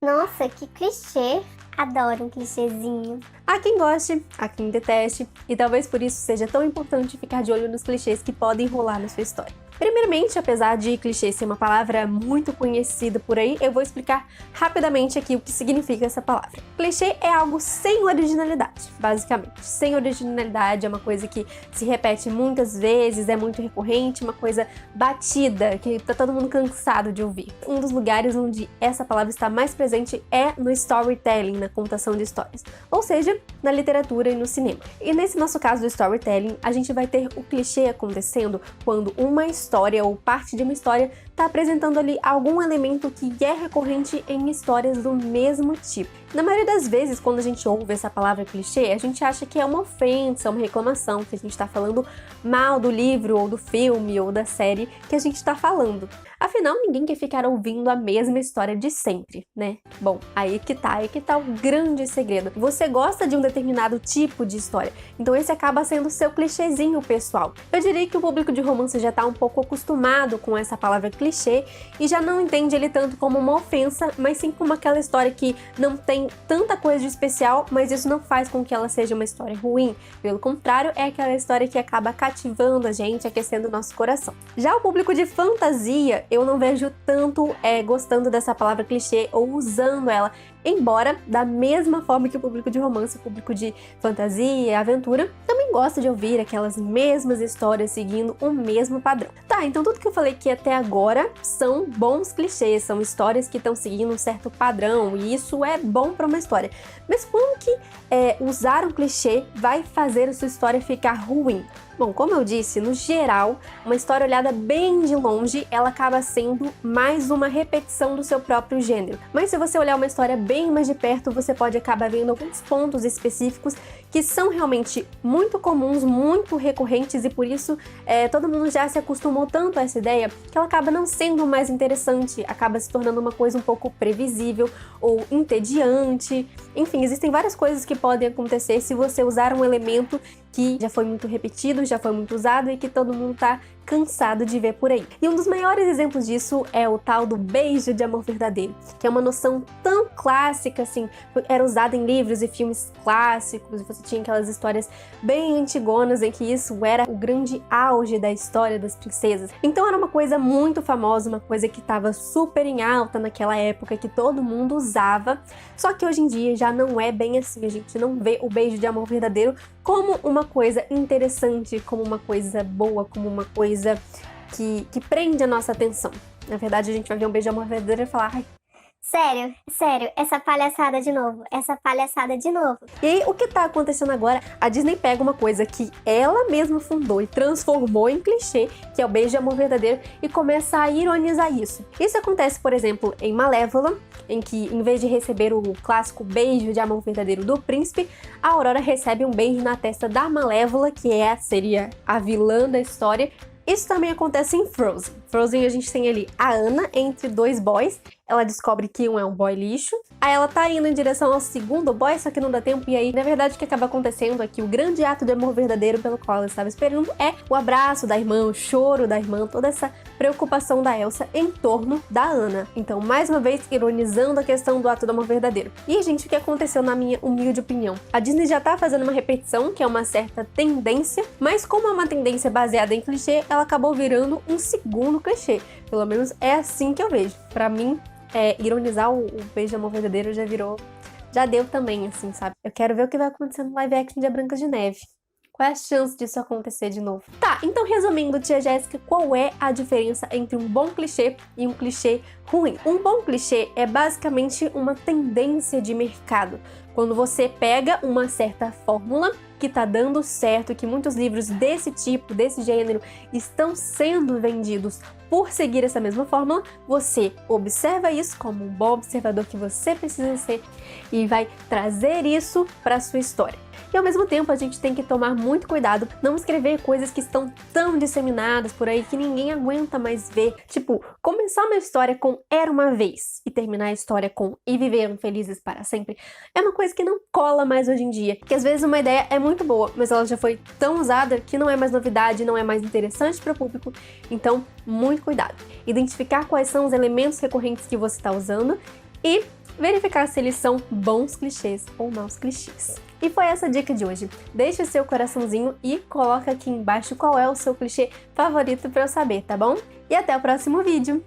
Nossa, que clichê. Adoro um clichêzinho. Há quem goste, há quem deteste, e talvez por isso seja tão importante ficar de olho nos clichês que podem rolar na sua história. Primeiramente, apesar de clichê ser uma palavra muito conhecida por aí, eu vou explicar rapidamente aqui o que significa essa palavra. Clichê é algo sem originalidade, basicamente. Sem originalidade é uma coisa que se repete muitas vezes, é muito recorrente, uma coisa batida, que tá todo mundo cansado de ouvir. Um dos lugares onde essa palavra está mais presente é no storytelling, na contação de histórias, ou seja, na literatura e no cinema. E nesse nosso caso do storytelling, a gente vai ter o clichê acontecendo quando uma história ou parte de uma história está apresentando ali algum elemento que é recorrente em histórias do mesmo tipo. Na maioria das vezes, quando a gente ouve essa palavra clichê, a gente acha que é uma ofensa, uma reclamação, que a gente está falando mal do livro, ou do filme, ou da série que a gente está falando. Afinal, ninguém quer ficar ouvindo a mesma história de sempre, né? Bom, aí que tá o grande segredo. Você gosta de um determinado tipo de história, então esse acaba sendo o seu clichêzinho pessoal. Eu diria que o público de romance já tá um pouco acostumado com essa palavra clichê e já não entende ele tanto como uma ofensa, mas sim como aquela história que não tem tanta coisa de especial, mas isso não faz com que ela seja uma história ruim. Pelo contrário, é aquela história que acaba cativando a gente, aquecendo o nosso coração. Já o público de fantasia, eu não vejo tanto gostando dessa palavra clichê ou usando ela, embora da mesma forma que o público de romance, o público de fantasia, aventura, também gosta de ouvir aquelas mesmas histórias seguindo o mesmo padrão. Tá, então tudo que eu falei aqui até agora são bons clichês, são histórias que estão seguindo um certo padrão, e isso é bom para uma história. Mas como que usar um clichê vai fazer a sua história ficar ruim? Bom, como eu disse, no geral, uma história olhada bem de longe, ela acaba sendo mais uma repetição do seu próprio gênero. Mas se você olhar uma história bem mais de perto, você pode acabar vendo alguns pontos específicos que são realmente muito comuns, muito recorrentes, e por isso todo mundo já se acostumou tanto a essa ideia que ela acaba não sendo mais interessante, acaba se tornando uma coisa um pouco previsível ou entediante. Enfim, existem várias coisas que podem acontecer se você usar um elemento que já foi muito repetido, já foi muito usado e que todo mundo tá cansado de ver por aí. E um dos maiores exemplos disso é o tal do beijo de amor verdadeiro, que é uma noção tão clássica assim, era usada em livros e filmes clássicos, e você tinha aquelas histórias bem antigonas em que isso era o grande auge da história das princesas. Então era uma coisa muito famosa, uma coisa que estava super em alta naquela época, que todo mundo usava, só que hoje em dia já não é bem assim, a gente não vê o beijo de amor verdadeiro como uma coisa interessante, como uma coisa boa, como uma coisa que prende a nossa atenção. Na verdade, a gente vai ver um beijo de amor verdadeiro e falar, ai, Sério, essa palhaçada de novo, E aí, o que tá acontecendo agora? A Disney pega uma coisa que ela mesma fundou e transformou em clichê, que é o beijo de amor verdadeiro, e começa a ironizar isso. Isso acontece, por exemplo, em Malévola, em que, em vez de receber o clássico beijo de amor verdadeiro do príncipe, a Aurora recebe um beijo na testa da Malévola, que seria a vilã da história. Isso também acontece em Frozen. Frozen, a gente tem ali a Anna entre dois boys. Ela descobre que um é um boy lixo. Aí ela tá indo em direção ao segundo boy, só que não dá tempo. E aí, na verdade, o que acaba acontecendo é que o grande ato de amor verdadeiro pelo qual ela estava esperando é o abraço da irmã, o choro da irmã, toda essa preocupação da Elsa em torno da Anna. Então, mais uma vez, ironizando a questão do ato do amor verdadeiro. E, gente, o que aconteceu na minha humilde opinião? A Disney já tá fazendo uma repetição, que é uma certa tendência, mas como é uma tendência baseada em clichê, ela acabou virando um segundo clichê. Pelo menos é assim que eu vejo. Pra mim, ironizar o beijo de amor verdadeiro já deu também, assim, sabe? Eu quero ver o que vai acontecer no live action de A Branca de Neve. Qual é a chance disso acontecer de novo? Tá, então resumindo, tia Jéssica, qual é a diferença entre um bom clichê e um clichê ruim? Um bom clichê é basicamente uma tendência de mercado. Quando você pega uma certa fórmula que tá dando certo, que muitos livros desse tipo, desse gênero, estão sendo vendidos por seguir essa mesma fórmula, você observa isso como um bom observador que você precisa ser e vai trazer isso para sua história. E ao mesmo tempo a gente tem que tomar muito cuidado, não escrever coisas que estão tão disseminadas por aí que ninguém aguenta mais ver. Tipo, começar uma história com Era Uma Vez e terminar a história com E Viveram Felizes para Sempre é uma coisa que não cola mais hoje em dia. Que às vezes uma ideia é muito boa, mas ela já foi tão usada que não é mais novidade, não é mais interessante para o público. Então, muito cuidado. Identificar quais são os elementos recorrentes que você está usando e verificar se eles são bons clichês ou maus clichês. E foi essa a dica de hoje. Deixe o seu coraçãozinho e coloca aqui embaixo qual é o seu clichê favorito para eu saber, tá bom? E até o próximo vídeo!